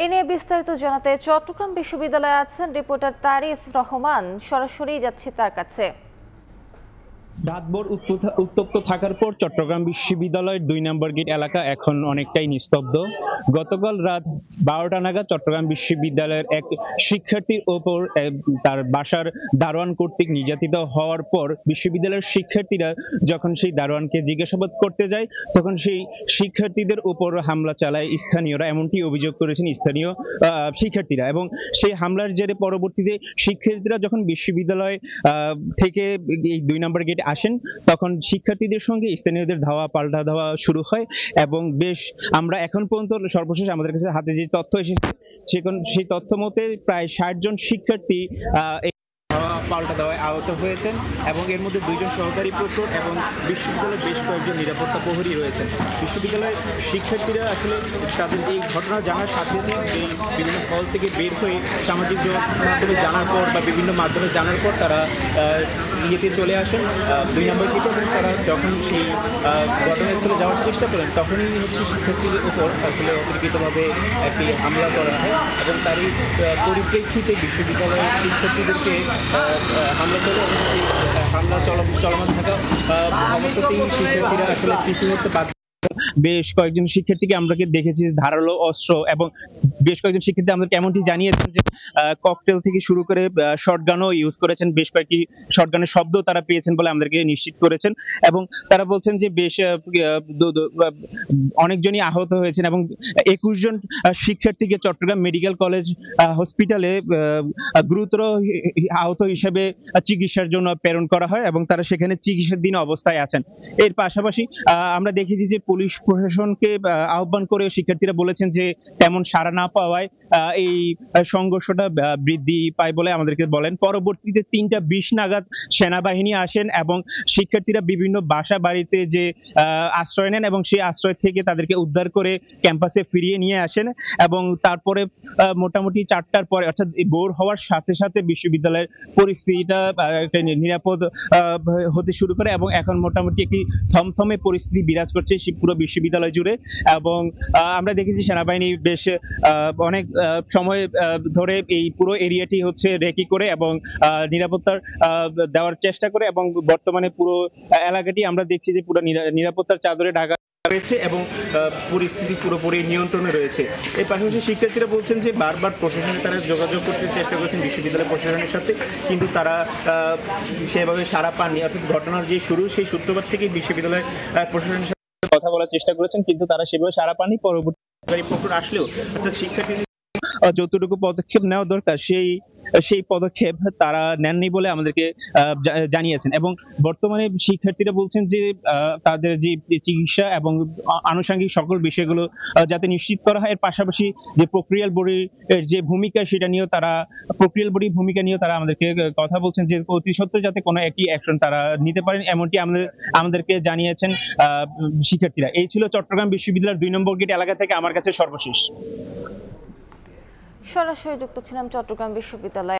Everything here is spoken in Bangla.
এ নিয়ে বিস্তারিত জানাতে চট্টগ্রাম বিশ্ববিদ্যালয়ে আছেন রিপোর্টার তারিফ রহমান। সরাসরি যাচ্ছে তার কাছে। রাতভর উত্তপ্ত থাকার পর চট্টগ্রাম বিশ্ববিদ্যালয়ের ২ নম্বর গেট এলাকা এখন অনেকটাই নিস্তব্ধ। গতকাল রাত ১২টা নাগাদ চট্টগ্রাম বিশ্ববিদ্যালয়ের এক শিক্ষার্থীর ওপর তার বাসার দারোয়ান কর্তৃক নির্যাতিত হওয়ার পর বিশ্ববিদ্যালয়ের শিক্ষার্থীরা যখন সেই দারোয়ানকে জিজ্ঞাসাবাদ করতে যায়, তখন সেই শিক্ষার্থীদের উপর হামলা চালায় স্থানীয়রা, এমনটি অভিযোগ করেছেন স্থানীয় শিক্ষার্থীরা। এবং সেই হামলার জেরে পরবর্তীতে শিক্ষার্থীরা যখন বিশ্ববিদ্যালয় থেকে এই ২ নম্বর গেট আসেন, তখন শিক্ষার্থীদের সঙ্গে স্থানীয়দের ধাওয়া পাল্টা ধাওয়া শুরু হয়। এবং বেশ আমরা এখন পর্যন্ত সর্বশেষ আমাদের কাছে হাতে যে তথ্য এসেছে, সেই তথ্য মতে প্রায় ৬০ জন শিক্ষার্থী পাল্টা দেওয়ায় আহত হয়েছেন এবং এর মধ্যে ২ জন সহকারী প্রক্টর এবং বিশ্ববিদ্যালয়ের বেশ কয়েকজন নিরাপত্তা প্রহরী রয়েছেন। বিশ্ববিদ্যালয়ের শিক্ষার্থীরা আসলে তাদের এই ঘটনা জানার সাথে এই বিভিন্ন হল থেকে বের হয়ে সামাজিক মাধ্যমে জানার পর বা বিভিন্ন মাধ্যমে জানার পর তারা ইয়েতে চলে আসেন ২ নম্বর গেটে। এবং তারা যখন সেই ঘটনাস্থলে যাওয়ার চেষ্টা করেন, তখনই শিক্ষার্থীদের উপর আসলে অতর্কিতভাবে একটি হামলা করা হয় এবং তারই পরিপ্রেক্ষিতে বিশ্ববিদ্যালয়ের শিক্ষার্থীদেরকে হামলা করে এবং সেই হামলা চলমান থাকা অবস্থাতেই শিক্ষার্থীরা আসলে পিছু হতে বাধ্য। বেশ কয়েকজন শিক্ষার্থীকে আমরা দেখেছি ধারালো অস্ত্র, এবং বেশ কয়েকজন শিক্ষার্থী আমাদেরকে এমনটি জানিয়েছেন যে ককটেল থেকে শুরু করে শটগানও ইউজ করেছেন, বেশ কয়েকটি শটগানের শব্দ তারা পেয়েছেন বলে আমাদেরকে নিশ্চিত করেছেন। এবং তারা বলছেন যে বেশ অনেকজনই আহত হয়েছেন এবং ২১ জন শিক্ষার্থীকে চট্টগ্রাম মেডিকেল কলেজ হসপিটালে গুরুতর আহত হিসেবে চিকিৎসার জন্য প্রেরণ করা হয় এবং তারা সেখানে চিকিৎসাধীন অবস্থায় আছেন। এর পাশাপাশি আমরা দেখেছি যে পুলিশ প্রশাসনকে আহ্বান করে শিক্ষার্থীরা বলেছেন যে তেমন সাড়া না পাওয়ায় এই সংঘর্ষটা বৃদ্ধি পায় বলে আমাদেরকে বলেন। পরবর্তীতে ৩টা ২০ নাগাদ সেনাবাহিনী আসেন এবং শিক্ষার্থীরা বিভিন্ন বাসা বাড়িতে যে আশ্রয় নেন এবং সেই আশ্রয় থেকে তাদেরকে উদ্ধার করে ক্যাম্পাসে ফিরিয়ে নিয়ে আসেন। এবং তারপরে মোটামুটি ৪টার পরে, অর্থাৎ ভোর হওয়ার সাথে সাথে বিশ্ববিদ্যালয়ের পরিস্থিতিটা নিরাপদ হতে শুরু করে এবং এখন মোটামুটি একটি থমথমে পরিস্থিতি বিরাজ করছে পুরো বিশ্ববিদ্যালয় জুড়ে। এবং আমরা দেখেছি সেনাবাহিনী বেশ অনেক সময় ধরে এই পুরো এরিয়াটি হচ্ছে রেকি করে এবং নিরাপত্তার দেওয়ার চেষ্টা করে এবং বর্তমানে পুরো এলাকাটি আমরা দেখছি যে পুরো নিরাপত্তার চাদরে ঢাকা রয়েছে এবং পরিস্থিতি পুরোপুরি নিয়ন্ত্রণে রয়েছে। এর পাশাপাশি শিক্ষার্থীরা বলছেন যে বারবার প্রশাসনের তারা যোগাযোগ করতে চেষ্টা করেছেন বিশ্ববিদ্যালয় প্রশাসনের সাথে, কিন্তু তারা সেভাবে সাড়া পাননি। অর্থাৎ ঘটনার যে শুরু, সেই সূত্রপাত থেকেই বিশ্ববিদ্যালয় প্রশাসনের সাথে কথা বলার চেষ্টা করেছেন, কিন্তু তারা সেভাবে সাড়া পাননি। পরবর্তী প্রক্টর আসলেও অর্থাৎ শিক্ষার্থীদের যতটুকু পদক্ষেপ নেওয়া দরকার সেই পদক্ষেপ তারা নেননি বলে আমাদেরকে জানিয়েছেন। এবং বর্তমানে শিক্ষার্থীরা বলছেন যে তাদের যে চিকিৎসা এবং আনুষঙ্গিক সকল বিষয়গুলো যাতে নিশ্চিত করা হয়। এর পাশাপাশি যে প্রক্রিয়াল বডির যে ভূমিকা, সেটা নিয়েও তারা আমাদেরকে কথা বলছেন যে অতি সত্ত্বর যাতে কোনো একটি অ্যাকশন তারা নিতে পারেন, এমনটি আমাদেরকে জানিয়েছেন শিক্ষার্থীরা। এই ছিল চট্টগ্রাম বিশ্ববিদ্যালয়ের ২ নম্বর গেট এলাকা থেকে আমার কাছে সর্বশেষ। সরাসরি যুক্ত ছিলাম চট্টগ্রাম বিশ্ববিদ্যালয়।